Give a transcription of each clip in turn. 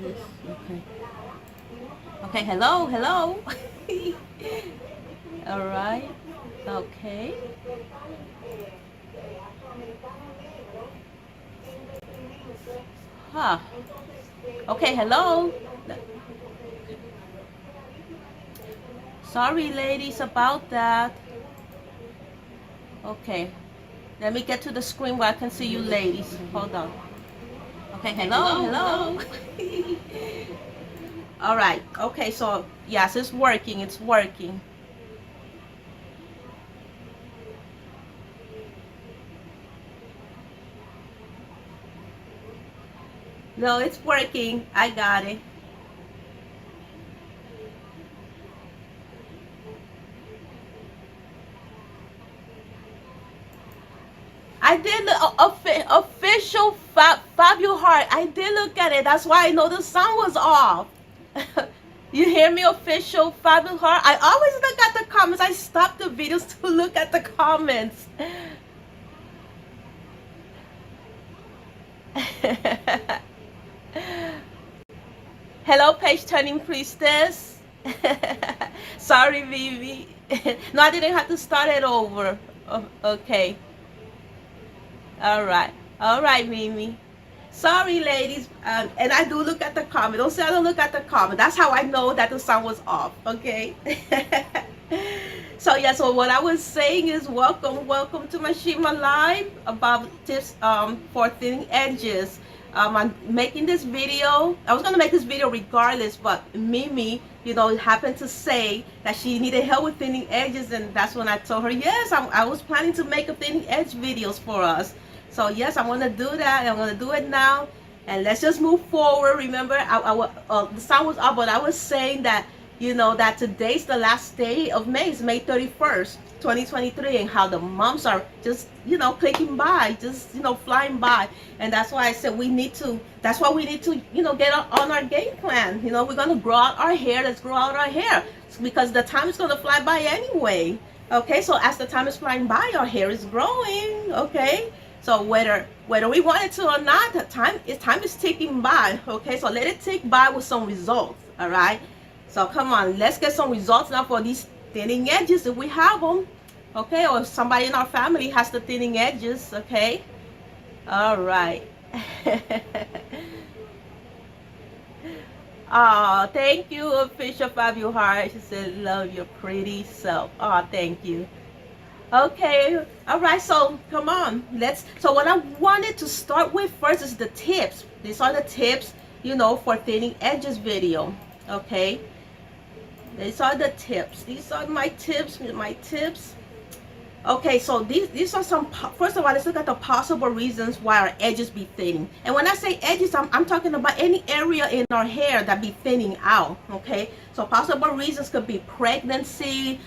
this. Okay. Okay, hello, hello. All right. Okay. Huh. Okay, hello. Sorry, ladies, about that. Okay. Let me get to the screen where I can see you ladies. Hold on. Okay, hello, hello. All right. Okay, so yes, it's working. It's working. No, it's working. I got it. I did the official Fabio Heart. I did look at it. That's why I know the sound was off. You hear me, official Fabio Heart? I always look at the comments. I stop the videos to look at the comments. Hello, page turning priestess. Sorry, Vivi. No, I didn't have to start it over. Oh, okay. All right. All right, Mimi. Sorry, ladies. And I do look at the comment. Don't say I don't look at the comment. That's how I know that the sound was off. Okay. So yeah, so what I was saying is welcome to my Shima live about tips for thinning edges. I'm making this video. I was gonna make this video regardless, but Mimi, happened to say that she needed help with thinning edges, and that's when I told her, yes, I was planning to make a thinning edge videos for us. So yes, I'm gonna do that. I'm gonna do it now, and let's just move forward. Remember, the sound was up, but I was saying that that today's the last day of May. It's May 31st, 2023, and how the months are just clicking by, just flying by. And that's why I said that's why we need to get on our game plan. We're gonna grow out our hair. Let's grow out our hair, because the time is gonna fly by anyway. Okay, so as the time is flying by, our hair is growing. Okay, so whether we want it to or not, the time is ticking by. Okay, so let it tick by with some results. All right, so come on, let's get some results now for these thinning edges if we have them. Okay, or if somebody in our family has the thinning edges. Okay, all right. Oh, thank you, official Fabio Heart. She said, love your pretty self. Oh, thank you. Okay, all right, so come on, so what I wanted to start with first is the tips. These are the tips, for thinning edges video. Okay, these are the tips. These are my tips. Okay, so these are some. First of all, let's look at the possible reasons why our edges be thinning. And when I say edges, I'm talking about any area in our hair that be thinning out. Okay, so possible reasons could be pregnancy,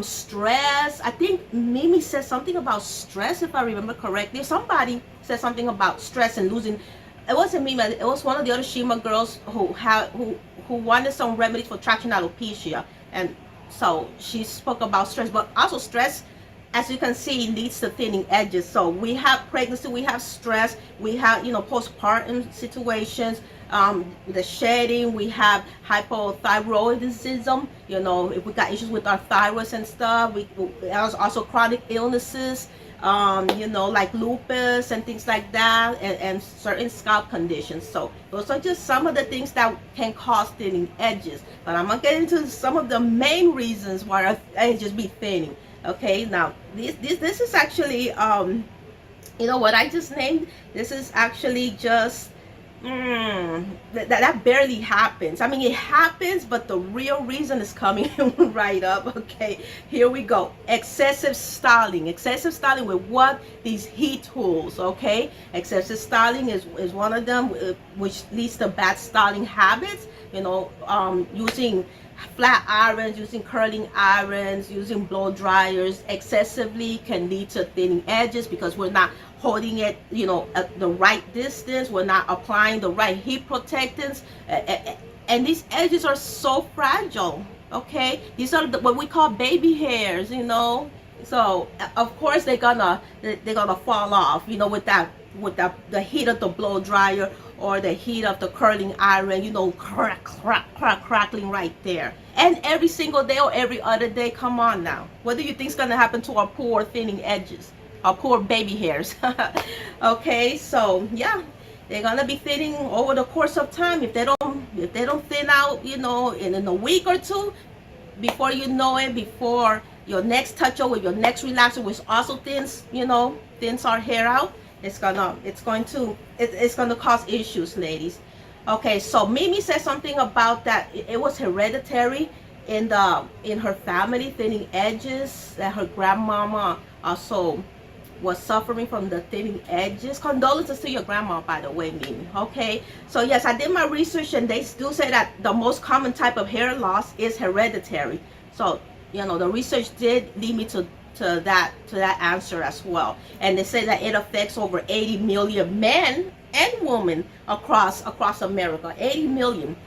stress. I think Mimi said something about stress, if I remember correctly. Somebody said something about stress and losing. It wasn't Mimi. It was one of the other Shima girls who wanted some remedies for traction alopecia, and so she spoke about stress, but also stress, as you can see, leads to thinning edges. So we have pregnancy, we have stress, we have postpartum situations, the shedding, we have hypothyroidism. If we got issues with our thyroids and stuff, we also chronic illnesses, like lupus and things like that, and certain scalp conditions. So those are just some of the things that can cause thinning edges. But I'm gonna get into some of the main reasons why our edges be thinning. Okay, now this is actually what I just named. This is actually just that barely happens. I mean, it happens, but the real reason is coming right up. Okay, here we go. Excessive styling with what? These heat tools. Okay, excessive styling is one of them, which leads to bad styling habits. Using flat irons, using curling irons, using blow dryers excessively can lead to thinning edges, because we're not holding it at the right distance. We're not applying the right heat protectants, and these edges are so fragile. Okay, these are what we call baby hairs. So of course they're gonna fall off, with that, with the heat of the blow dryer or the heat of the curling iron, crackling right there. And every single day or every other day, come on now. What do you think is gonna happen to our poor thinning edges, our poor baby hairs? Okay, so yeah, they're gonna be thinning over the course of time. If they don't thin out, in a week or two, before you know it, before your next touch up with your next relaxer, which also thins our hair out, it's going to cause issues, ladies. Okay, so Mimi said something about that it was hereditary in her family, thinning edges, that her grandmama also was suffering from the thinning edges. Condolences to your grandma, by the way, Mimi. Okay, so yes, I did my research, and they do say that the most common type of hair loss is hereditary. So the research did lead me to that answer as well. And they say that it affects over 80 million men and women across America. 80 million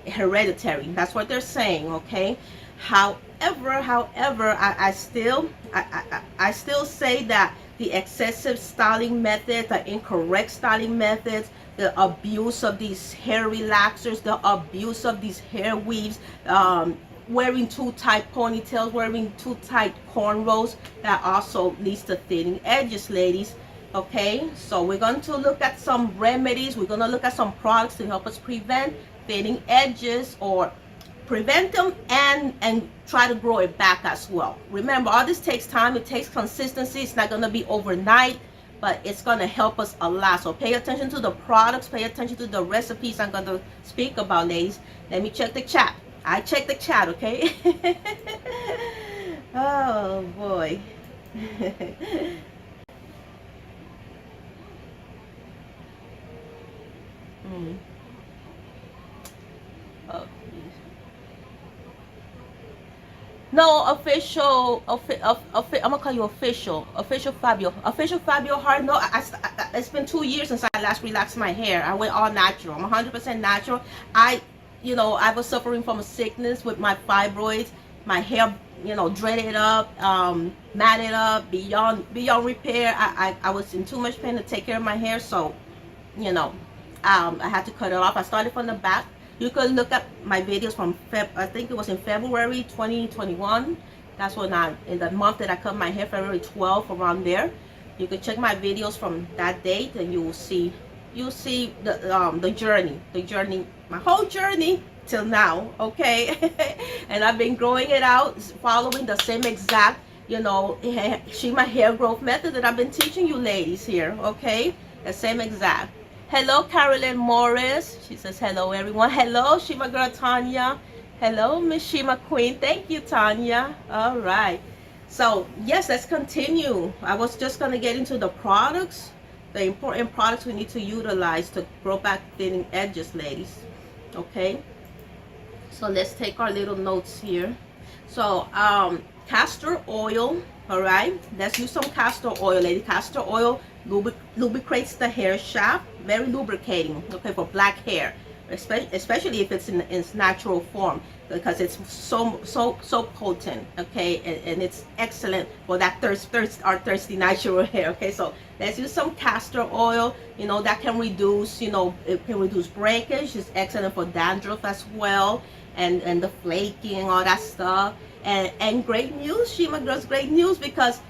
hereditary. That's what they're saying. Okay. However, I still say that the excessive styling methods, the incorrect styling methods, the abuse of these hair relaxers, the abuse of these hair weaves, wearing too tight ponytails, wearing too tight cornrows, that also leads to thinning edges, ladies. Okay, so we're going to look at some remedies. We're going to look at some products to help us prevent thinning edges, or prevent them and try to grow it back as well. Remember, all this takes time. It takes consistency. It's not going to be overnight, but it's going to help us a lot. So pay attention to the products, pay attention to the recipes I'm going to speak about, ladies. Let me check the chat. I check the chat, okay? Oh boy. Oh, no, I'm gonna call you official Fabio Hart. No, it's been 2 years since I last relaxed my hair. I went all natural. I'm 100% natural. I was suffering from a sickness with my fibroids. My hair, dreaded up, matted up, beyond repair. I was in too much pain to take care of my hair, so I had to cut it off. I started from the back. You could look at my videos from I think it was in February 2021. That's when in the month that I cut my hair, February 12th, around there. You could check my videos from that date, and you will see the journey, my whole journey till now. Okay. And I've been growing it out, following the same exact Shima Hair Growth method that I've been teaching you ladies here. Okay, the same exact. Hello, Carolyn Morris. She says hello, everyone. Hello, Shima girl Tanya. Hello, Miss Shima Queen. Thank you, Tanya. All right, so yes, let's continue. I was just gonna get into the products, the important products we need to utilize to grow back thinning edges, ladies. Okay, so let's take our little notes here. So castor oil. All right, let's use some castor oil, lady. Castor oil lubricates the hair shaft, very lubricating. Okay, for black hair, especially if it's in its natural form, because it's so potent. Okay, and it's excellent for that our thirsty natural hair. Okay, so let's use some castor oil. That can reduce, it can reduce breakage. It's excellent for dandruff as well, and the flaking, all that stuff. And great news, Shima girls, great news, because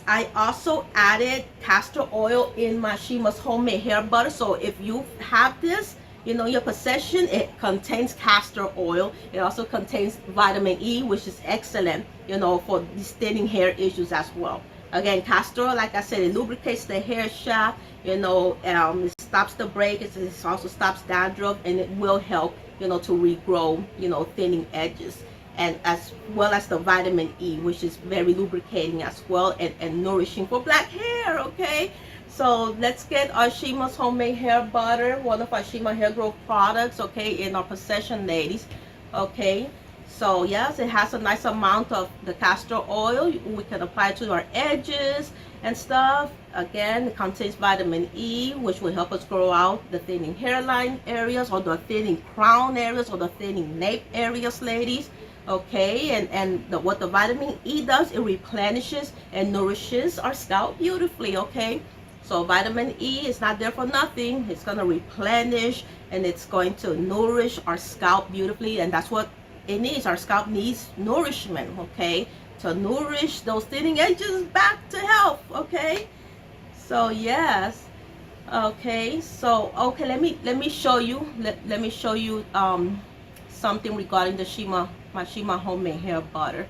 I also added castor oil in my Shima's homemade hair butter. So if you have this, your possession, it contains castor oil. It also contains vitamin E, which is excellent, for these thinning hair issues as well. Again, castor oil, like I said, it lubricates the hair shaft. It stops the breakage. It also stops dandruff, and it will help, to regrow, thinning edges. And as well as the vitamin E, which is very lubricating as well, and nourishing for black hair. Okay, so let's get our Shima's homemade hair butter, one of our Shima Hair Growth products, okay, in our possession, ladies. Okay, so yes, it has a nice amount of the castor oil. We can apply it to our edges and stuff. Again, it contains vitamin E, which will help us grow out the thinning hairline areas, or the thinning crown areas, or the thinning nape areas, ladies. Okay, and what the vitamin E does, it replenishes and nourishes our scalp beautifully. Okay, so vitamin E is not there for nothing. It's going to replenish and it's going to nourish our scalp beautifully, and that's what it needs. Our scalp needs nourishment, okay, to nourish those thinning edges back to health. Okay, so yes. Okay, so okay, let me show you, let me show you something regarding the my Shima homemade hair butter.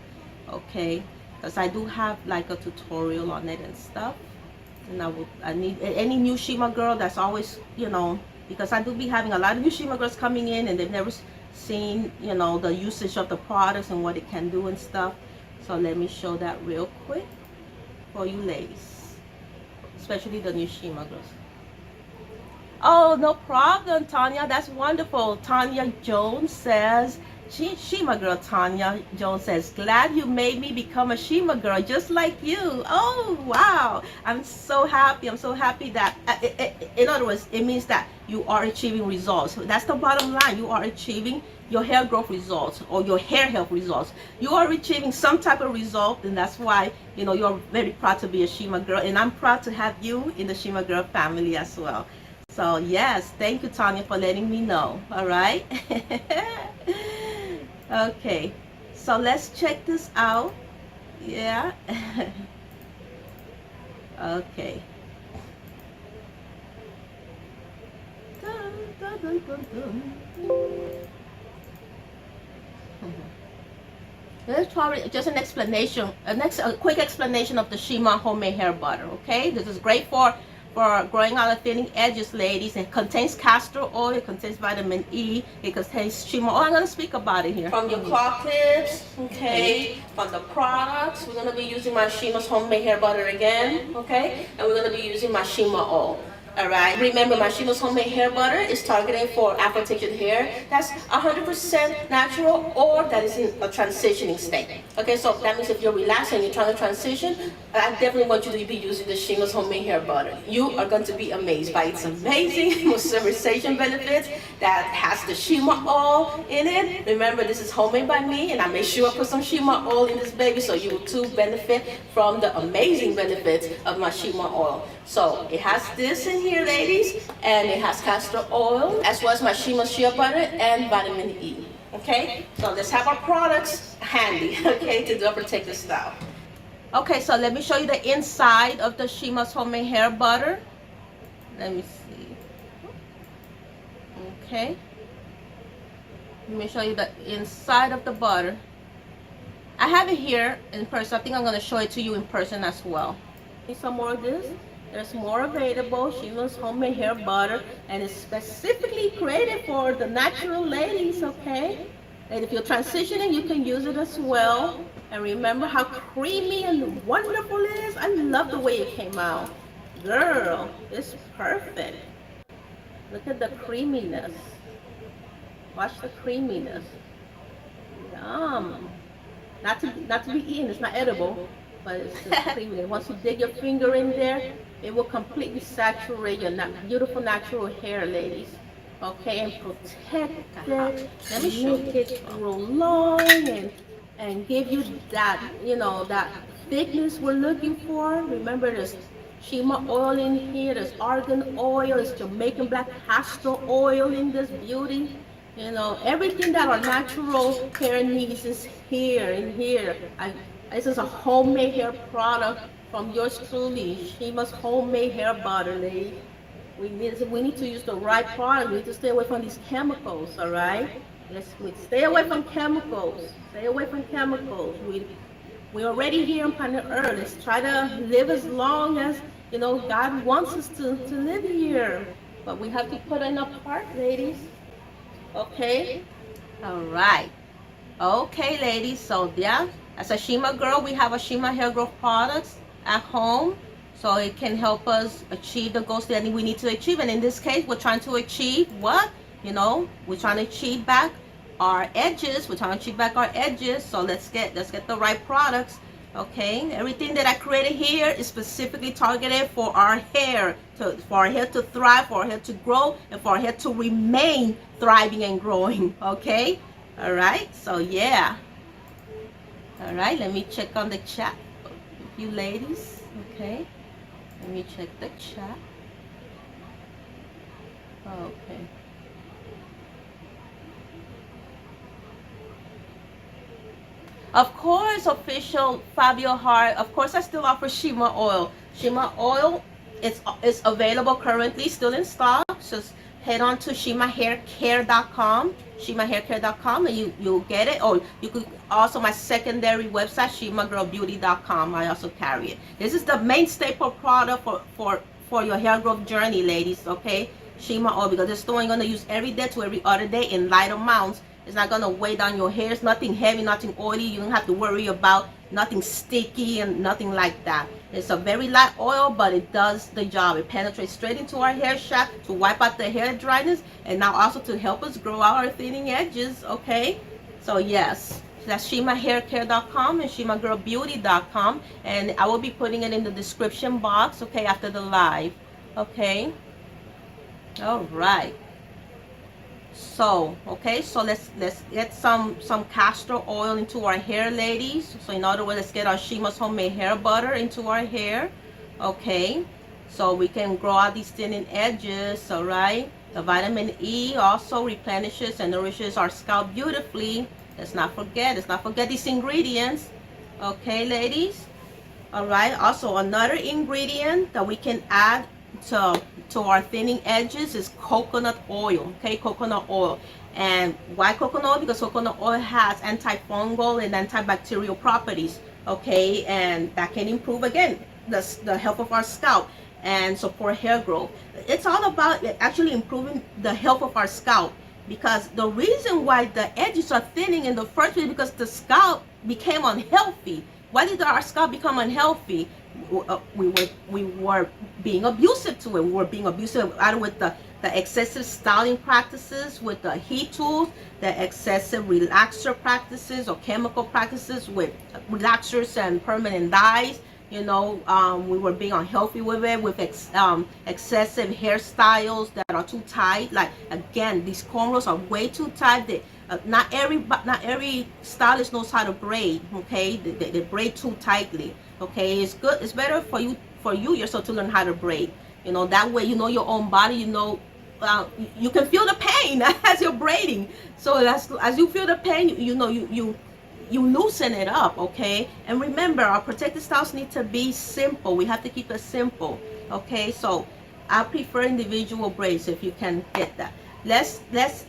Okay, because I do have like a tutorial on it and stuff, and I need any new Shima girl that's always, because I do be having a lot of new Shima girls coming in and they've never seen, the usage of the products and what it can do and stuff. So let me show that real quick for you ladies, especially the new Shima girls. Oh, no problem, Tanya. That's wonderful. Tanya Jones says, Shima girl, Tanya Jones says, glad you made me become a Shima girl just like you. Oh, wow. I'm so happy. I'm so happy that, in other words, it means that you are achieving results. That's the bottom line. You are achieving your hair growth results or your hair health results. You are achieving some type of result, and that's why, you're very proud to be a Shima girl. And I'm proud to have you in the Shima girl family as well. So yes, thank you, Tanya, for letting me know. All right. Okay, so let's check this out. Yeah. Okay. Dun, dun, dun, dun, dun. Let's try just an explanation, a quick explanation of the Shima homemade hair butter. Okay, this is great for growing out the thinning edges, ladies. It contains castor oil, it contains vitamin E, it contains Shima oil. I'm going to speak about it here. From your claw clips, okay, from the products, we're going to be using my Shima's homemade hair butter again, okay, and we're going to be using my Shima oil. All right. Remember, my Shima's homemade hair butter is targeted for Afro-textured hair that's 100% natural or that is in a transitioning state. Okay, so that means if you're relaxed and you're trying to transition, I definitely want you to be using the Shima's homemade hair butter. You are going to be amazed by its amazing moisturization benefits that has the Shima oil in it. Remember, this is homemade by me, and I made sure I put some Shima oil in this baby so you will too benefit from the amazing benefits of my Shima oil. So it has this in here, ladies, and it has castor oil, as well as my Shima shea butter and vitamin E. Okay, so let's have our products handy, okay, to do a protective style. Okay, so let me show you the inside of the Shima's homemade hair butter. Let me see. Okay, let me show you the inside of the butter. I have it here in person. I think I'm going to show it to you in person as well. Need some more of this? There's more available. Shima's homemade hair butter, and it's specifically created for the natural ladies, okay? And if you're transitioning, you can use it as well. And remember how creamy and wonderful it is. I love the way it came out. Girl, it's perfect. Look at the creaminess. Watch the creaminess. Yum. Not to be eaten, it's not edible, but it's just creamy. Once you dig your finger in there, it will completely saturate your beautiful natural hair, ladies. Okay, and protect it. Let me make it grow long and give you that, that thickness we're looking for. Remember, there's Shima oil in here, there's argan oil, there's Jamaican black castor oil in this beauty. Everything that our natural hair needs is here, in here. This is a homemade hair product from yours truly, Shima's homemade hair butter, ladies. We need to use the right product. We need to stay away from these chemicals, all right? Stay away from chemicals. Stay away from chemicals. We're already here on planet Earth. Let's try to live as long as, God wants us to live here. But we have to put in our part, ladies. Okay? All right. Okay, ladies. So, yeah, as a Shima girl, we have a Shima Hair Growth products at home. So it can help us achieve the goals that we need to achieve. And in this case, we're trying to achieve what? We're trying to achieve back our edges. We're trying to achieve back our edges. So let's get the right products. Okay, everything that I created here is specifically targeted for our hair, for our hair to thrive, for our hair to grow, and for our hair to remain thriving and growing. Okay, all right. So yeah, All right, let me check on the chat. You ladies, okay. Let me check the chat. Okay. Of course, official Fabio Hart. Of course, I still offer Shima oil. Shima oil is available currently, still in stock. Just head on to shimahaircare.com, shimahaircare.com, and you'll get it. Or you could also my secondary website, shimagirlbeauty.com. I also carry it. This is the main staple product for your hair growth journey, ladies. Okay, Shima oil, because it's still going to use every day to every other day in light amounts. It's not going to weigh down your hair. It's nothing heavy, nothing oily. You don't have to worry about nothing sticky and nothing like that. It's a very light oil, but it does the job. It penetrates straight into our hair shaft to wipe out the hair dryness, and now also to help us grow out our thinning edges, okay? So yes, that's shimahaircare.com and shimagirlbeauty.com, and I will be putting it in the description box, okay, after the live, okay? All right. So okay, so let's get some castor oil into our hair, ladies. So in other words, let's get our Shima's homemade hair butter into our hair, okay, so we can grow out these thinning edges. All right, the vitamin E also replenishes and nourishes our scalp beautifully. Let's not forget these ingredients, okay, ladies. All right, also another ingredient that we can add to our thinning edges is coconut oil, okay, coconut oil. And why coconut oil? Because coconut oil has antifungal and antibacterial properties, okay, and that can improve, again, the health of our scalp and support hair growth. It's all about actually improving the health of our scalp, because the reason why the edges are thinning in the first place is because the scalp became unhealthy. Why did our scalp become unhealthy? We were being abusive to it. We were being abusive either with the excessive styling practices, with the heat tools, the excessive relaxer practices or chemical practices with relaxers and permanent dyes. You know, we were being unhealthy with it, with excessive hairstyles that are too tight. Like, again, these cornrows are way too tight. Not every stylist knows how to braid, okay? They braid too tightly, okay? It's good, it's better for you yourself to learn how to braid. You know, that way you know your own body, you know, you can feel the pain as you're braiding. So as you feel the pain, you know, you loosen it up, okay? And remember, our protective styles need to be simple. We have to keep it simple, okay? So I prefer individual braids if you can get that. Let's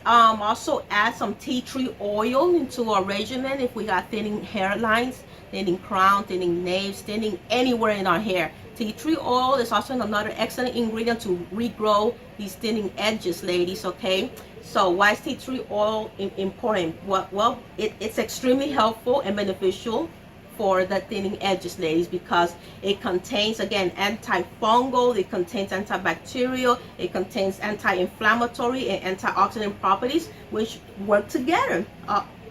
also add some tea tree oil into our regimen if we got thinning hairlines, thinning crown, thinning naves, thinning anywhere in our hair. Tea tree oil is also another excellent ingredient to regrow these thinning edges, ladies, okay? So why is tea tree oil important? Well, it's extremely helpful and beneficial for the thinning edges, ladies, because it contains, again, antifungal, it contains antibacterial, it contains anti-inflammatory and antioxidant properties, which work together.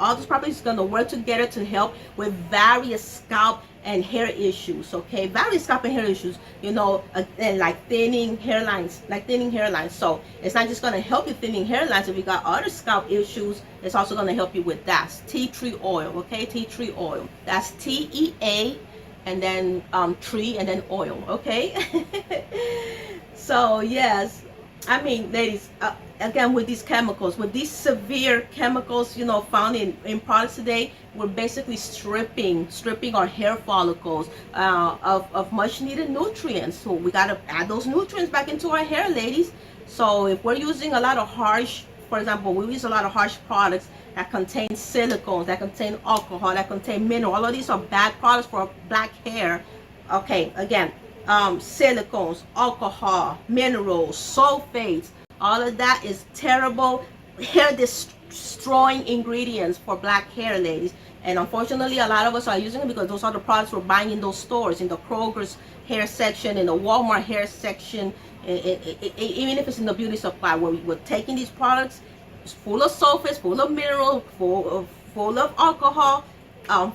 All those properties are going to work together to help with various scalp and hair issues, okay? Various scalp and hair issues, you know, like thinning hairlines. So it's not just going to help you thinning hairlines. If you got other scalp issues, it's also going to help you with that. Tea tree oil, okay? Tea tree oil. That's TEA and then tree and then oil, okay? So yes, I mean, ladies, again, with these chemicals, with these severe chemicals, you know, found in products today, we're basically stripping our hair follicles of much needed nutrients. So we got to add those nutrients back into our hair, ladies. So if we're using a lot of harsh, for example, we use a lot of harsh products that contain silicones, that contain alcohol, that contain mineral. All of these are bad products for black hair. Okay, again, silicones, alcohol, minerals, sulfates, all of that is terrible hair destroying ingredients for black hair, ladies. And unfortunately, a lot of us are using it because those are the products we're buying in those stores, in the Kroger's hair section, in the Walmart hair section, even if it's in the beauty supply, where we're taking these products full of sulfates, full of minerals, full of alcohol,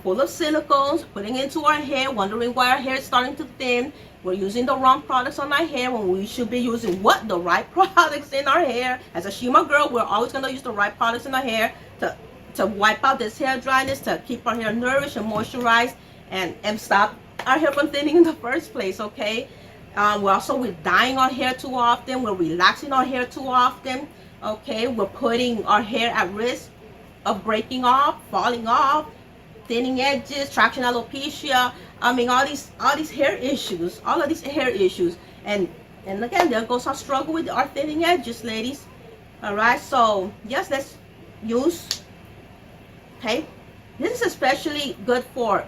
full of silicones, putting into our hair, wondering why our hair is starting to thin. We're using the wrong products on our hair when we should be using the right products in our hair. As a Shima girl, we're always going to use the right products in our hair to wipe out this hair dryness, to keep our hair nourished and moisturized, and stop our hair from thinning in the first place, okay? We're dyeing our hair too often. We're relaxing our hair too often, okay? We're putting our hair at risk of breaking off, falling off, thinning edges, traction alopecia. I mean, all these hair issues, all of these hair issues. And again, there goes our struggle with our thinning edges, ladies. All right, so yes, let's use, okay, this is especially good for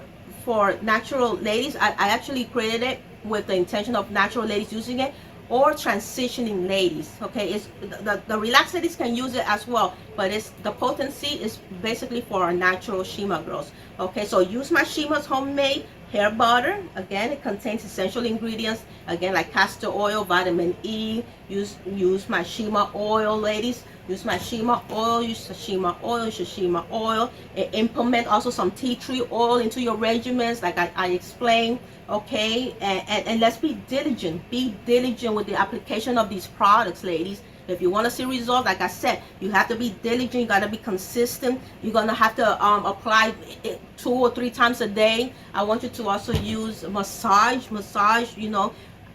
natural ladies. I actually created it with the intention of natural ladies using it, or transitioning ladies, okay? It's the relaxed ladies can use it as well, but it's the potency is basically for our natural Shima girls, okay? So use my Shima's homemade hair butter. Again, it contains essential ingredients, again, like castor oil, vitamin E. Use my Shima oil, ladies. Use my Shima oil, use the Shima oil, use the Shima oil. Implement also some tea tree oil into your regimens, like I explained, okay? And let's be diligent. Be diligent with the application of these products, ladies. If you want to see results, like I said, you have to be diligent. You got to be consistent. You're going to have to apply it 2 or 3 times a day. I want you to also use massage, you know.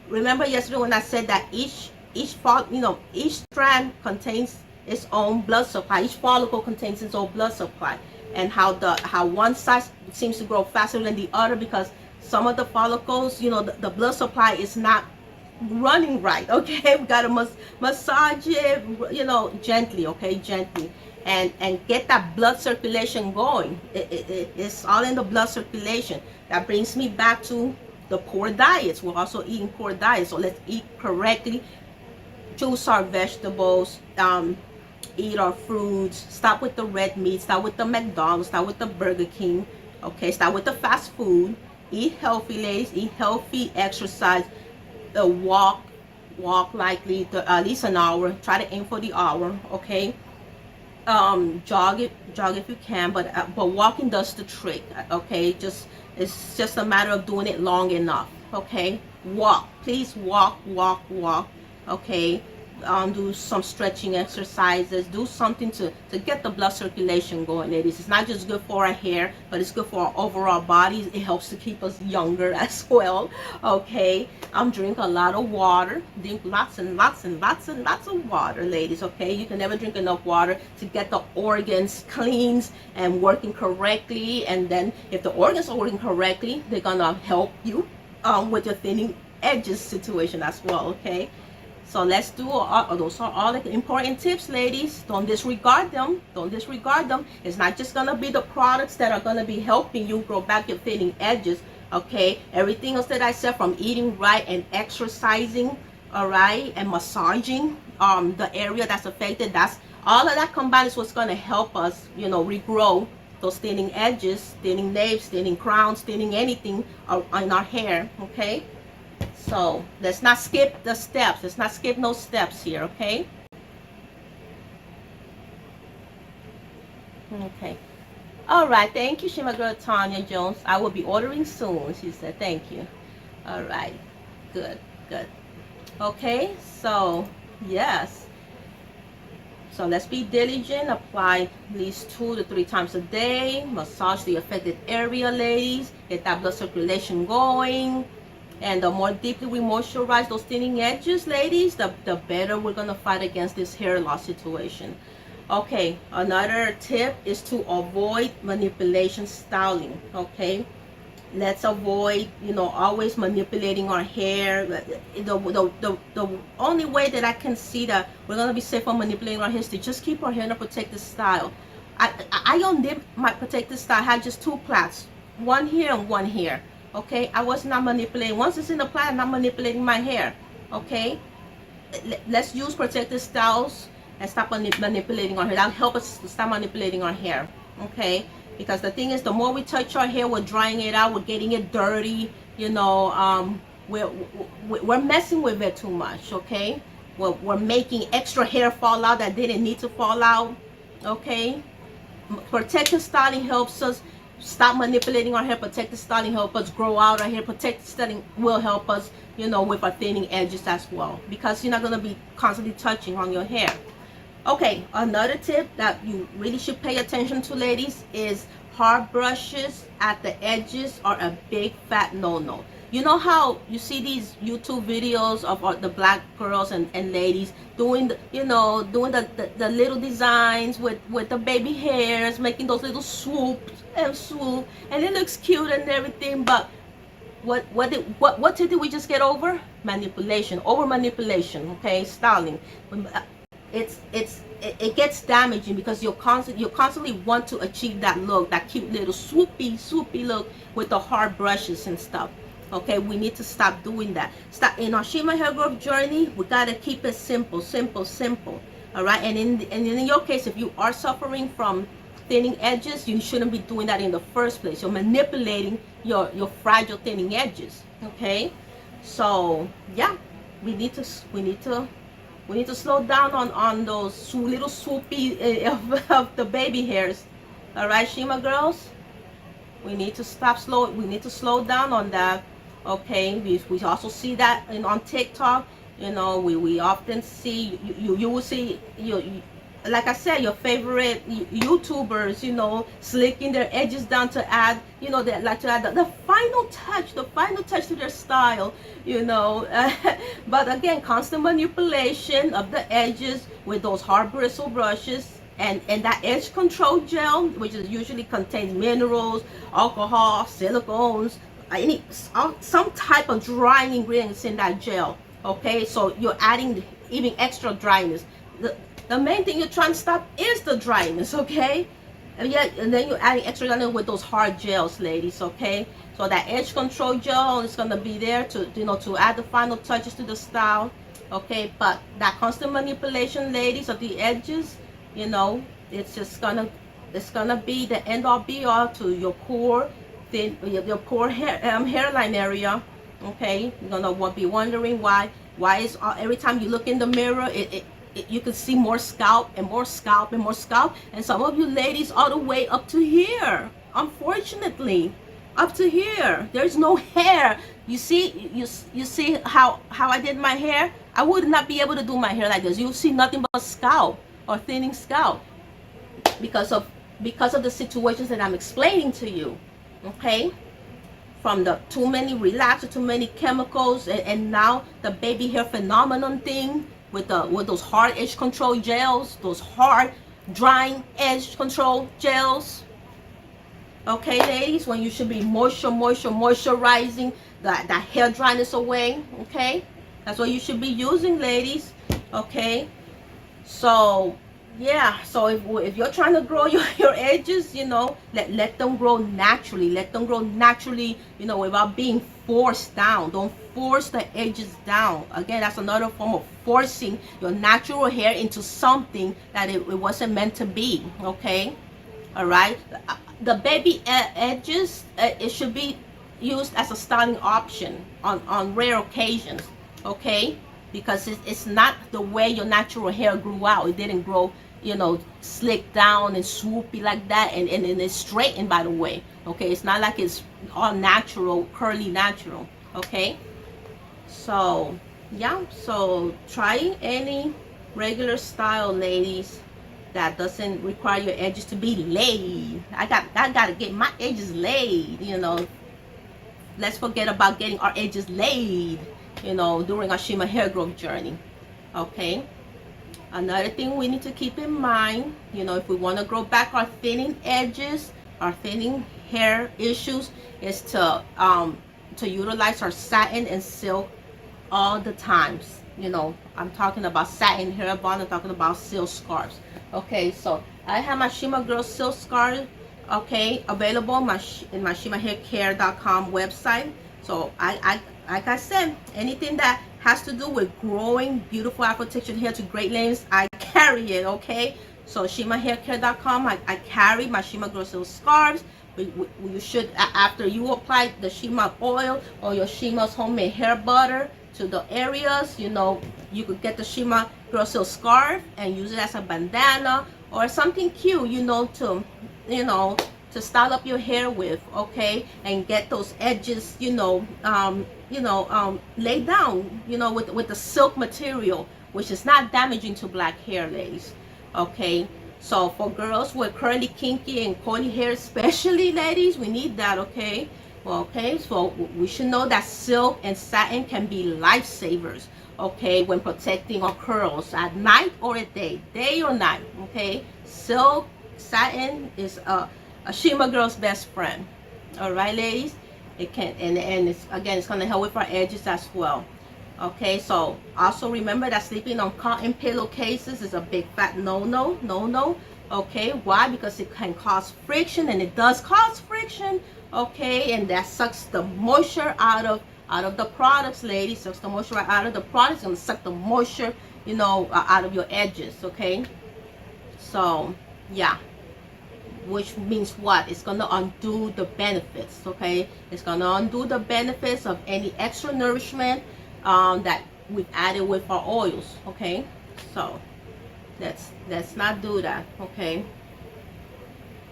Remember yesterday when I said that each strand contains its own blood supply. Each follicle contains its own blood supply, and how one side seems to grow faster than the other because some of the follicles, you know, the blood supply is not running right, okay? We gotta massage it, you know, gently, okay, gently, and get that blood circulation going. It's all in the blood circulation. That brings me back to the poor diets. We're also eating poor diets, so let's eat correctly. Choose our vegetables, eat our fruits, stop with the red meat, stop with the McDonald's, stop with the Burger King, okay? Stop with the fast food. Eat healthy, ladies. Eat healthy, exercise. Walk likely at least an hour. Try to aim for the hour, okay? Jog if you can, but walking does the trick, okay? It's just a matter of doing it long enough, okay? Walk, please walk, okay? Do some stretching exercises. Do something to get the blood circulation going, ladies. It's not just good for our hair, but it's good for our overall bodies. It helps to keep us younger as well, okay? Drink a lot of water. Drink lots and lots of water, ladies, okay? You can never drink enough water to get the organs cleansed and working correctly. And then if the organs are working correctly, they're gonna help you with your thinning edges situation as well, okay? So let's do those are all the important tips, ladies. Don't disregard them. Don't disregard them. It's not just gonna be the products that are gonna be helping you grow back your thinning edges, okay? Everything else that I said, from eating right and exercising, all right, and massaging the area that's affected, that's all of that combined is what's gonna help us, you know, regrow those thinning edges, thinning naves, thinning crowns, thinning anything in our hair, okay? So let's not skip the steps. Let's not skip no steps here, okay? Okay. All right. Thank you, Shima Girl Tanya Jones. I will be ordering soon, she said. Thank you. All right. Good. Okay. So, yes. So let's be diligent. Apply at least 2 to 3 times a day. Massage the affected area, ladies. Get that blood circulation going. And the more deeply we moisturize those thinning edges, ladies, the better we're going to fight against this hair loss situation. Okay, another tip is to avoid manipulation styling, okay? Let's avoid, you know, always manipulating our hair. The only way that I can see that we're going to be safe on manipulating our hair is to just keep our hair in a protected style. I don't dip my protected style. I had just 2 plaits, one here and one here. Okay, I was not manipulating. Once it's in the plait, I'm not manipulating my hair. Okay, let's use protective styles and stop manipulating our hair. That'll help us to stop manipulating our hair. Okay, because the thing is, the more we touch our hair, we're drying it out, we're getting it dirty. You know, we're messing with it too much. Okay, we're making extra hair fall out that didn't need to fall out. Okay, protective styling helps us stop manipulating our hair. Protective styling help us grow out our hair. Protective styling will help us, you know, with our thinning edges as well, because you're not going to be constantly touching on your hair. Okay, another tip that you really should pay attention to, ladies, is hard brushes at the edges are a big fat no-no. You know how you see these YouTube videos of the black girls and ladies doing the, doing the little designs with the baby hairs, making those little swoops and swoop, and it looks cute and everything, but what did we just get over? Manipulation, over manipulation, okay, styling. It gets damaging because you constantly want to achieve that look, that cute little swoopy look with the hard brushes and stuff. Okay, we need to stop doing that. Stop in our Shima Hair Growth journey. We gotta keep it simple, simple, simple. All right, and in your case, if you are suffering from thinning edges, you shouldn't be doing that in the first place. You're manipulating your fragile thinning edges. Okay, so yeah, we need to slow down on those little swoopy of the baby hairs. All right, Shima girls, we need to we need to slow down on that. Okay, we also see that on TikTok. We often see you will see like I said, your favorite YouTubers, slicking their edges down to add, they like to add the final touch to their style, But again, constant manipulation of the edges with those hard bristle brushes and that edge control gel, which is usually contains minerals, alcohol, silicones, some type of drying ingredients in that gel. Okay, so you're adding even extra dryness. The main thing you're trying to stop is the dryness, okay? And then you're adding extra dryness with those hard gels, ladies, okay? So that edge control gel is gonna be there to to add the final touches to the style, okay? But that constant manipulation, ladies, of the edges, it's just gonna be the end all be all to your core, your core hairline area, okay? You're gonna be wondering why is every time you look in the mirror, you can see more scalp and more scalp and more scalp, and some of you ladies all the way up to here, unfortunately, up to here there's no hair. You see, you see how I did my hair. I would not be able to do my hair like this. You'll see nothing but scalp or thinning scalp because of the situations that I'm explaining to you, okay? From the too many relaxers, too many chemicals, and now the baby hair phenomenon thing with those hard edge control gels, those hard drying edge control gels. Okay, ladies, when you should be moisturizing that hair dryness away. Okay, that's what you should be using, ladies. Okay, so yeah, so if you're trying to grow your edges, let them grow naturally. Let them grow naturally, without being forced down. Don't force the edges down. Again, that's another form of forcing your natural hair into something that it wasn't meant to be. Okay, all right. The baby edges, it should be used as a styling option on rare occasions. Okay, because it's not the way your natural hair grew out. It didn't grow, slick down and swoopy like that, and it's straightened, by the way. Okay, it's not like it's all natural, curly natural. Okay, so yeah, so try any regular style, ladies, that doesn't require your edges to be laid. I gotta get my edges laid. Let's forget about getting our edges laid, during our Shima Hair Growth journey. Okay, another thing we need to keep in mind, if we want to grow back our thinning edges, our thinning hair issues, is to utilize our satin and silk all the times. I'm talking about satin hair bond, I'm talking about silk scarves. Okay, so I have my Shima Girl silk scarf, okay, available in my shimahaircare.com website. So like I said, anything that has to do with growing beautiful afro textured hair to great lengths, I carry it. Okay, so shimahaircare.com, I carry my Shima Girl silk scarves. You should, after you apply the Shima oil or your Shima's homemade hair butter to the areas, you could get the Shima Girl silk scarf and use it as a bandana or something cute, to style up your hair with. Okay, and get those edges, laid down, with the silk material, which is not damaging to black hair, ladies. Okay, so for girls with curly, kinky, and coily hair, especially ladies, we need that. Okay, well, okay, so we should know that silk and satin can be lifesavers. Okay, when protecting our curls at night or at day or night. Okay, silk, satin is a Shima girl's best friend. All right, ladies, it can, and it's, again, it's gonna help with our edges as well. Okay, so also remember that sleeping on cotton pillowcases is a big fat no. Okay, why? Because it can cause friction, and it does cause friction. Okay, and that sucks the moisture out of the products, ladies. Sucks the moisture right out of the products, and suck the moisture, out of your edges. Okay, so yeah, which means what? It's gonna undo the benefits. Okay, it's gonna undo the benefits of any extra nourishment that we've added with our oils. Okay, so let's not do that. Okay,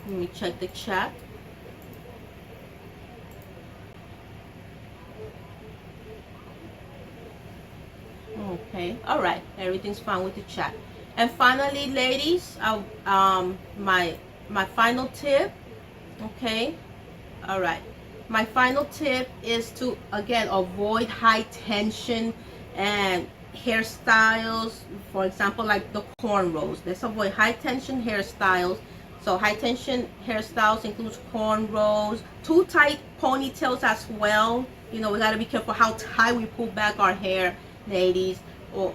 let me check the chat. Okay, all right, everything's fine with the chat. And finally, ladies, my final tip. Okay, all right, my final tip is to, again, avoid high tension and hairstyles. For example, like the cornrows. Let's avoid high tension hairstyles. So high tension hairstyles includes cornrows, too tight ponytails as well. We got to be careful how tight we pull back our hair, ladies. Or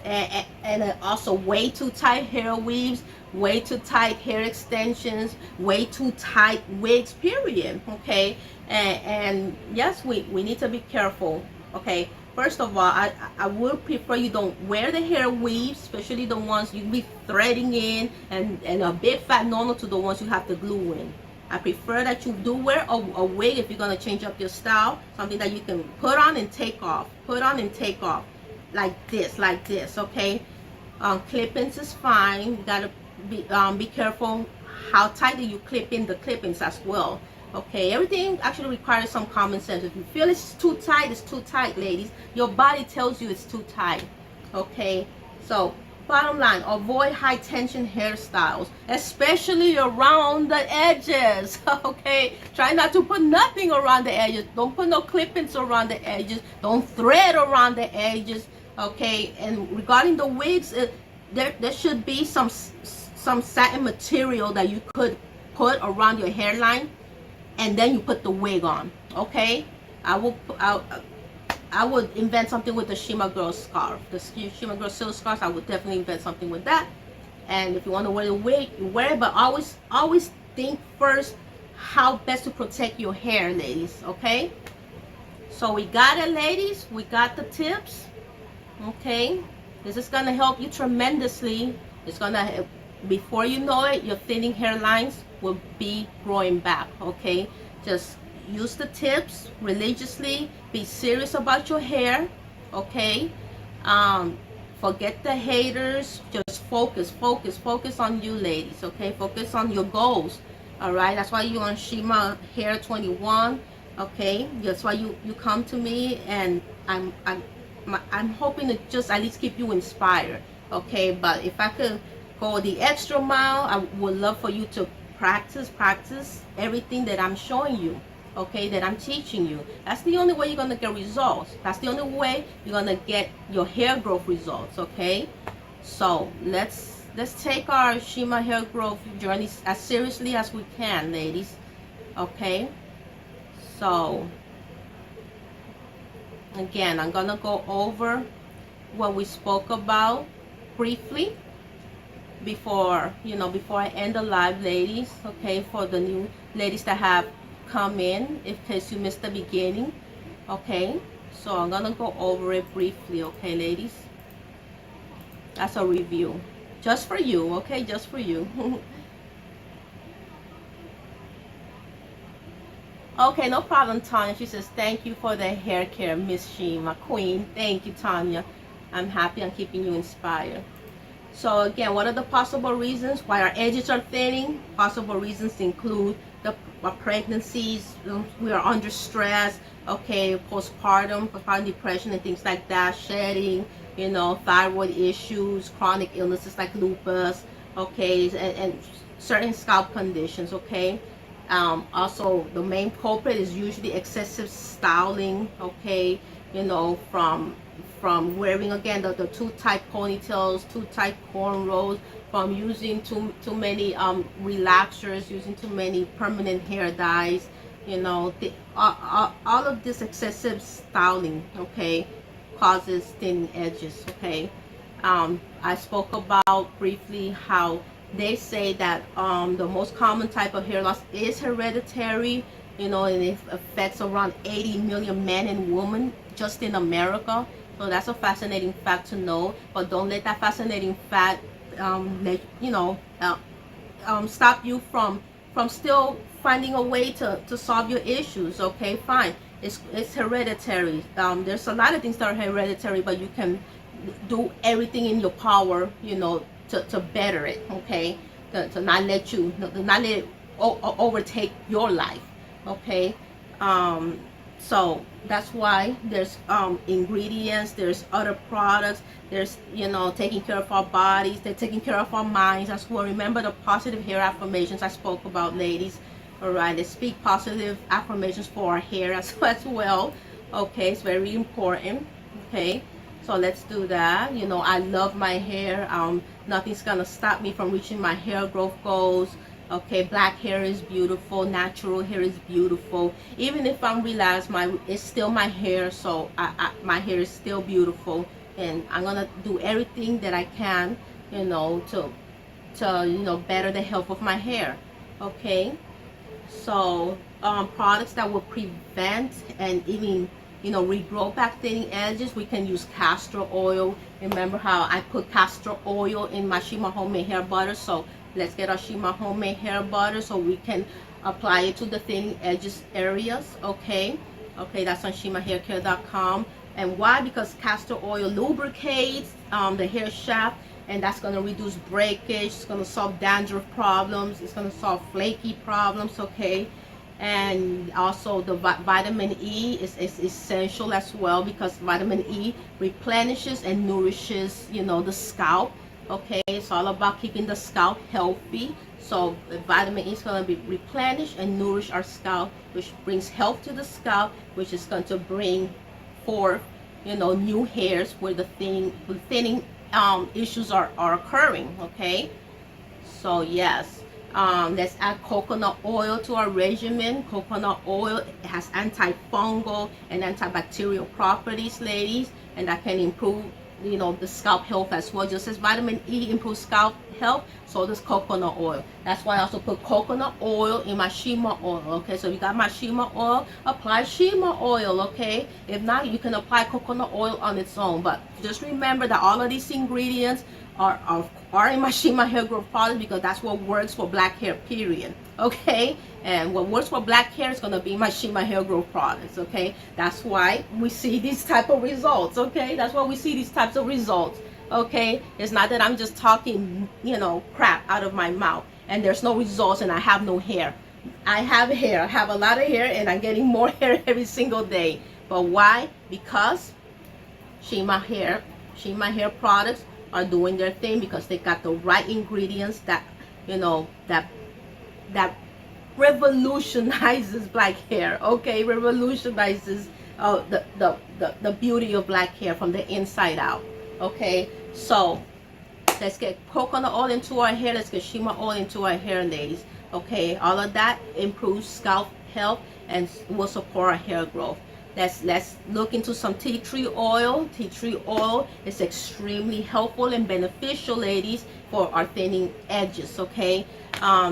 and also way too tight hair weaves, way too tight hair extensions, way too tight wigs, period. Okay, and yes, we need to be careful. Okay, first of all, I would prefer you don't wear the hair weaves, especially the ones you be threading in, and a big fat no to the ones you have to glue in. I prefer that you do wear a wig if you're going to change up your style, something that you can put on and take off, like this. Okay, clip-ins is fine. You gotta be careful how tightly you clip in the clip-ins as well. Okay, everything actually requires some common sense. If you feel it's too tight, ladies. Your body tells you it's too tight. Okay, so bottom line, avoid high tension hairstyles, especially around the edges. Okay, try not to put nothing around the edges. Don't put no clip-ins around the edges. Don't thread around the edges. Okay, and regarding the wigs, there should be some satin material that you could put around your hairline, and then you put the wig on. Okay, I would invent something with the Shima Girl scarf, the Shima Girl silk scarf. I would definitely invent something with that. And if you want to wear the wig, you wear it, but always think first how best to protect your hair, ladies. Okay, so we got it, ladies. We got the tips. Okay, this is gonna help you tremendously. It's gonna, before you know it, your thinning hairlines will be growing back. Okay, just use the tips religiously. Be serious about your hair. Okay, forget the haters. Just focus on you, ladies. Okay, focus on your goals. All right, that's why you're on Shima Hair 21. Okay, that's why you come to me, and I'm hoping to just at least keep you inspired. Okay, but if I could go the extra mile, I would love for you to practice everything that I'm showing you. Okay, that I'm teaching you. That's the only way you're gonna get results. That's the only way you're gonna get your hair growth results. Okay, so let's take our Shima hair growth journey as seriously as we can, ladies. Okay, so again, I'm gonna go over what we spoke about briefly before I end the live, ladies. Okay, for the new ladies that have come in, in case you missed the beginning. Okay, so I'm gonna go over it briefly. Okay, ladies, that's a review just for you. Okay, just for you. Okay, no problem, Tanya. She says, thank you for the hair care, Miss Shima Queen. Thank you, Tanya. I'm happy I'm keeping you inspired. So again, what are the possible reasons why our edges are thinning? Possible reasons include our pregnancies, we are under stress, okay, postpartum depression and things like that, shedding, you know, thyroid issues, chronic illnesses like lupus, okay, and certain scalp conditions, okay. Also, the main culprit is usually excessive styling, okay, you know, from wearing, again, the too tight ponytails, too tight cornrows, from using too many relaxers, using too many permanent hair dyes, you know, all of this excessive styling, okay, causes thinning edges, okay. I spoke about briefly how they say that the most common type of hair loss is hereditary, you know, and it affects around 80 million men and women just in America. So that's a fascinating fact to know. But don't let that fascinating fact stop you from still finding a way to solve your issues. Okay, fine. It's hereditary. There's a lot of things that are hereditary, but you can do everything in your power, you know, to better it. Okay, to not let it overtake your life. Okay, so that's why there's ingredients, there's other products, there's, you know, taking care of our bodies, they're taking care of our minds as well. Remember the positive hair affirmations I spoke about, ladies. All right, let's speak positive affirmations for our hair as well. Okay, it's very important. Okay, so let's do that. You know, I love my hair. Nothing's gonna stop me from reaching my hair growth goals. Okay, black hair is beautiful, natural hair is beautiful. Even if I'm relaxed, it's still my hair, so my hair is still beautiful, and I'm gonna do everything that I can, you know, to you know, better the health of my hair. Okay, so products that will prevent and even, you know, regrow back thinning edges, we can use castor oil. Remember how I put castor oil in my Shima homemade hair butter? So let's get our Shima homemade hair butter so we can apply it to the thinning edges areas. Okay, that's on shimahaircare.com. And why? Because castor oil lubricates the hair shaft, and that's going to reduce breakage. It's going to solve dandruff problems. It's going to solve flaky problems. Okay, and also the vitamin E is essential as well, because vitamin E replenishes and nourishes, you know, the scalp. Okay, it's all about keeping the scalp healthy. So the vitamin E is going to be replenish and nourish our scalp, which brings health to the scalp, which is going to bring forth, you know, new hairs where the thinning issues are occurring. Okay, so yes, let's add coconut oil to our regimen. Coconut oil has antifungal and antibacterial properties, ladies, and that can improve, you know, the scalp health as well. Just as vitamin E improves scalp health, so does coconut oil. That's why I also put coconut oil in my Shima oil. Okay, so you got my Shima oil, apply Shima oil. Okay, if not, you can apply coconut oil on its own. But just remember that all of these ingredients are in my Shima Hair Growth product, because that's what works for black hair, period. Okay, and what works for black hair is going to be my Shima Hair Growth products. Okay, that's why we see these type of results. Okay, that's why we see these types of results. Okay, it's not that I'm just talking, you know, crap out of my mouth and there's no results and I have no hair. I have hair, I have a lot of hair, and I'm getting more hair every single day. But why? Because Shima Hair products are doing their thing, because they got the right ingredients that, you know, that revolutionizes black hair. Okay, revolutionizes the beauty of black hair from the inside out. Okay, so let's get coconut oil into our hair. Let's get Shima oil into our hair, ladies. Okay, all of that improves scalp health and will support our hair growth. Let's look into some tea tree oil. Tea tree oil is extremely helpful and beneficial, ladies, for our thinning edges. Okay,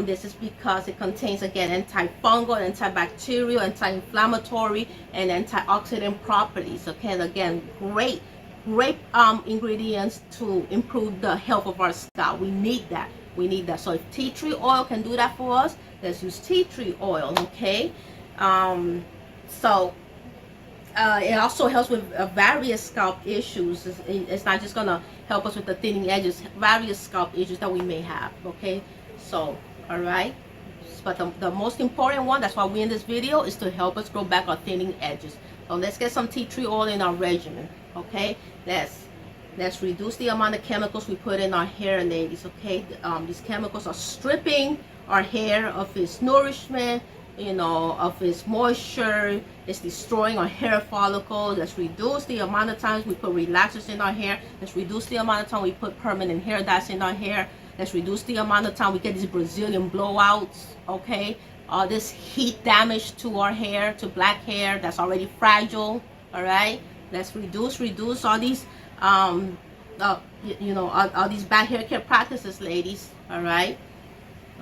this is because it contains, again, antifungal, antibacterial, anti-inflammatory, and antioxidant properties. Okay, and again, great ingredients to improve the health of our scalp. We need that. So if tea tree oil can do that for us, let's use tea tree oil. Okay, so it also helps with various scalp issues. It's not just gonna help us with the thinning edges, various scalp issues that we may have. Okay, so all right, but the most important one, that's why we're in this video, is to help us grow back our thinning edges. So let's get some tea tree oil in our regimen. Okay, let's Let's reduce the amount of chemicals we put in our hair, ladies, okay? These chemicals are stripping our hair of its nourishment, you know, of its moisture. It's destroying our hair follicles. Let's reduce the amount of times we put relaxers in our hair. Let's reduce the amount of time we put permanent hair dyes in our hair. Let's reduce the amount of time we get these Brazilian blowouts, okay? All this heat damage to our hair, to black hair that's already fragile, all right? Let's reduce all these, you know, all these bad hair care practices, ladies, all right?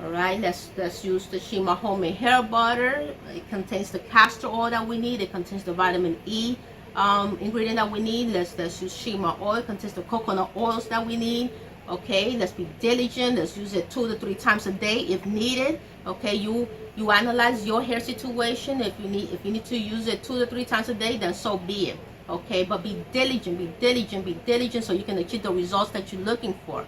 All right, let's use the Shima homemade hair butter. It contains the castor oil that we need. It contains the vitamin E ingredient that we need. Let's use Shima oil. It contains the coconut oils that we need. Okay, let's be diligent. Let's use it 2 to 3 times a day if needed. Okay, you analyze your hair situation. If you need to use it 2 to 3 times a day, then so be it. Okay, but be diligent so you can achieve the results that you're looking for.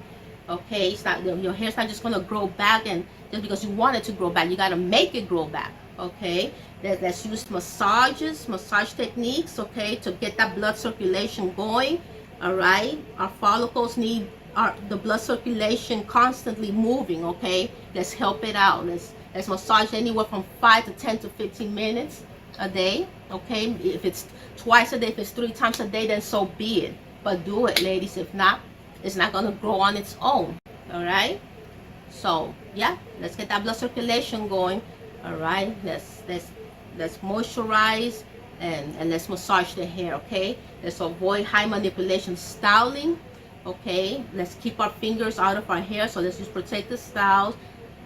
Okay, it's not, your hair's not just gonna grow back, and just because you want it to grow back, you gotta make it grow back. Okay, let's use massage techniques, okay, to get that blood circulation going. All right, our follicles need the blood circulation constantly moving. Okay, let's help it out. Let's massage anywhere from 5 to 10 to 15 minutes a day. Okay, if it's twice a day, if it's 3 times a day, then so be it, but do it, ladies. If not, it's not going to grow on its own. All right, so yeah, let's get that blood circulation going. All right, let's moisturize and let's massage the hair. Okay, let's avoid high manipulation styling. Okay, let's keep our fingers out of our hair, so let's use protective styles,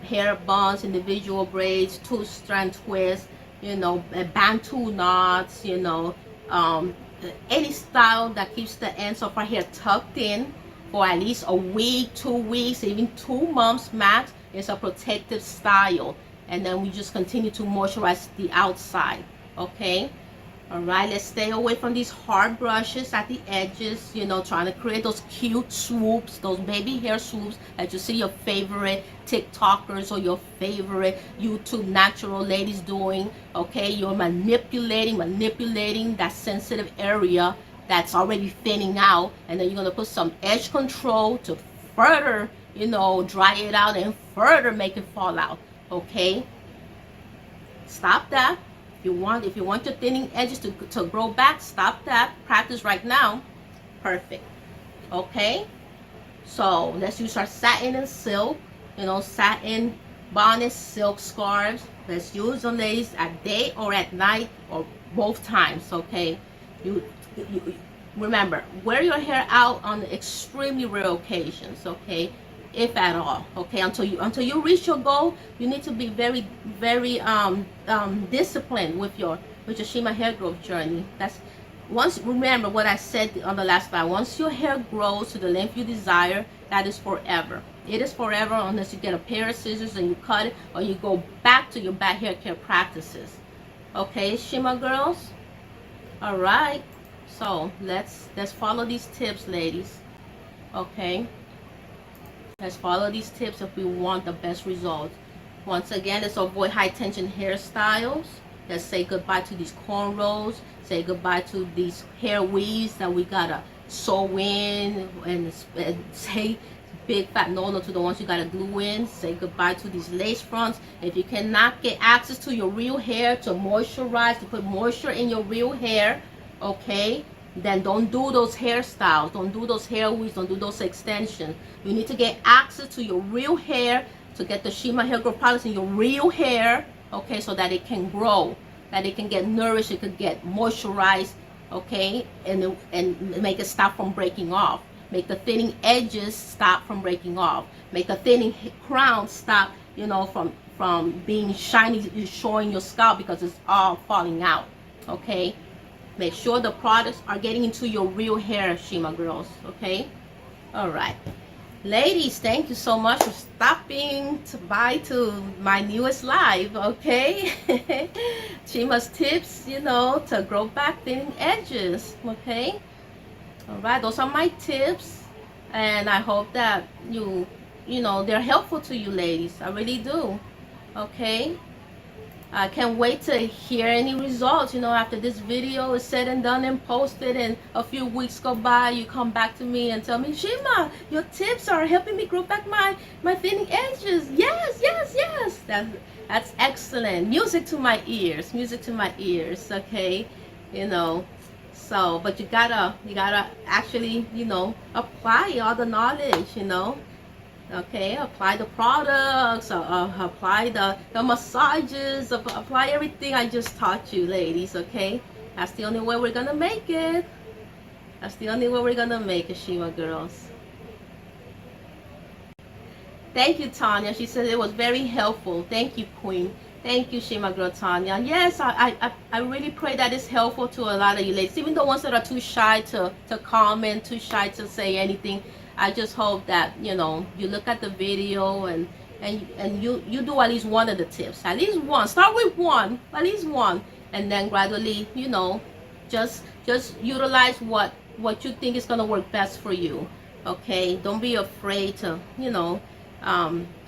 hair buns, individual braids, 2-strand twists, you know, bantu knots, you know, any style that keeps the ends of our hair tucked in for at least a week, 2 weeks, even 2 months max is a protective style. And then we just continue to moisturize the outside. Okay, all right, let's stay away from these hard brushes at the edges, you know, trying to create those cute swoops, those baby hair swoops that you see your favorite TikTokers or your favorite YouTube natural ladies doing. Okay, you're manipulating that sensitive area that's already thinning out, and then you're going to put some edge control to further, you know, dry it out and further make it fall out. Okay, stop that. If you want your thinning edges to grow back, stop that. Practice right now. Perfect. Okay, so let's use our satin and silk, you know, satin bonnets, silk scarves. Let's use them, ladies, at day or at night or both times. Okay, you remember, wear your hair out on extremely rare occasions. Okay, if at all. Okay, until you reach your goal, you need to be very disciplined with your Shima hair growth journey. That's once, remember what I said on the last slide. Once your hair grows to the length you desire, that is forever. It is forever unless you get a pair of scissors and you cut it, or you go back to your bad hair care practices. Okay, Shima girls. All right. So let's follow these tips, ladies. Okay, let's follow these tips if we want the best results. Once again, let's avoid high tension hairstyles. Let's say goodbye to these cornrows. Say goodbye to these hair weaves that we gotta sew in, and say big fat no to the ones you gotta glue in. Say goodbye to these lace fronts. If you cannot get access to your real hair to moisturize, to put moisture in your real hair, okay, then don't do those hairstyles, don't do those hair weaves, don't do those extensions. You need to get access to your real hair to get the Shima hair growth products in your real hair, okay, so that it can grow, that it can get nourished, it can get moisturized, okay, and make it stop from breaking off. Make the thinning edges stop from breaking off. Make the thinning crown stop, you know, from being shiny, showing your scalp because it's all falling out. Okay, make sure the products are getting into your real hair, Shima girls. Okay, all right, ladies, thank you so much for stopping by to my newest live. Okay, Shima's tips, you know, to grow back thinning edges. Okay, all right, those are my tips, and I hope that you know, they're helpful to you, ladies. I really do. Okay, I can't wait to hear any results. After this video is said and done and posted, and a few weeks go by, you come back to me and tell me, Shima, your tips are helping me grow back my thinning edges. Yes, yes, yes. That's excellent. Music to my ears. Music to my ears. Okay, you know. So, but you gotta actually, apply all the knowledge. Okay, apply the products, apply the massages, apply everything I just taught you, ladies. Okay, that's the only way we're gonna make it. That's the only way we're gonna make it, Shima girls. Thank you, Tanya. She said it was very helpful. Thank you, Queen. Thank you, Shima girl Tanya. Yes, I really pray that it's helpful to a lot of you ladies, even the ones that are too shy to comment, too shy to say anything. I just hope that you look at the video and you do at least one of the tips, at least one. Start with one, at least one, and then gradually just utilize what you think is gonna work best for you. Okay, don't be afraid to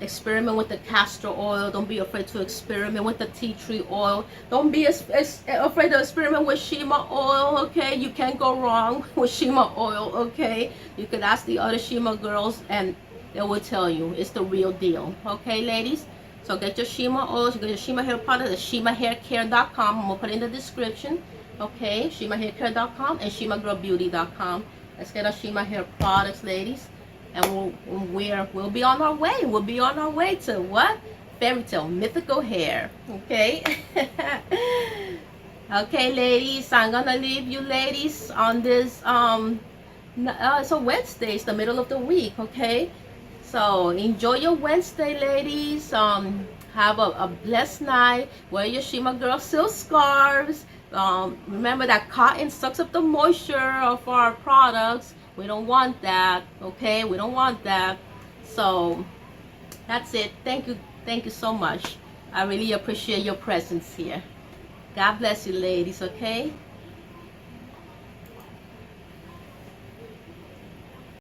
experiment with the castor oil. Don't be afraid to experiment with the tea tree oil. Don't be afraid to experiment with Shima oil. Okay, you can't go wrong with Shima oil. Okay, you could ask the other Shima girls and they will tell you it's the real deal. Okay, ladies, so get your Shima oils, get your Shima hair product at shimahaircare.com. I'm gonna put it in the description. Okay, shimahaircare.com and shimagirlbeauty.com. Let's get our Shima hair products, ladies, and we'll be on our way. We'll be on our way to what? Fairy tale, mythical hair. Okay. Okay, ladies, I'm gonna leave you ladies on this it's a Wednesday. It's the middle of the week. Okay, so enjoy your Wednesday, ladies. Have a blessed night. Wear your Shima girl silk scarves. Remember that cotton sucks up the moisture of our products. We don't want that. Okay, we don't want that. So that's it. Thank you so much. I really appreciate your presence here. God bless you, ladies. Okay.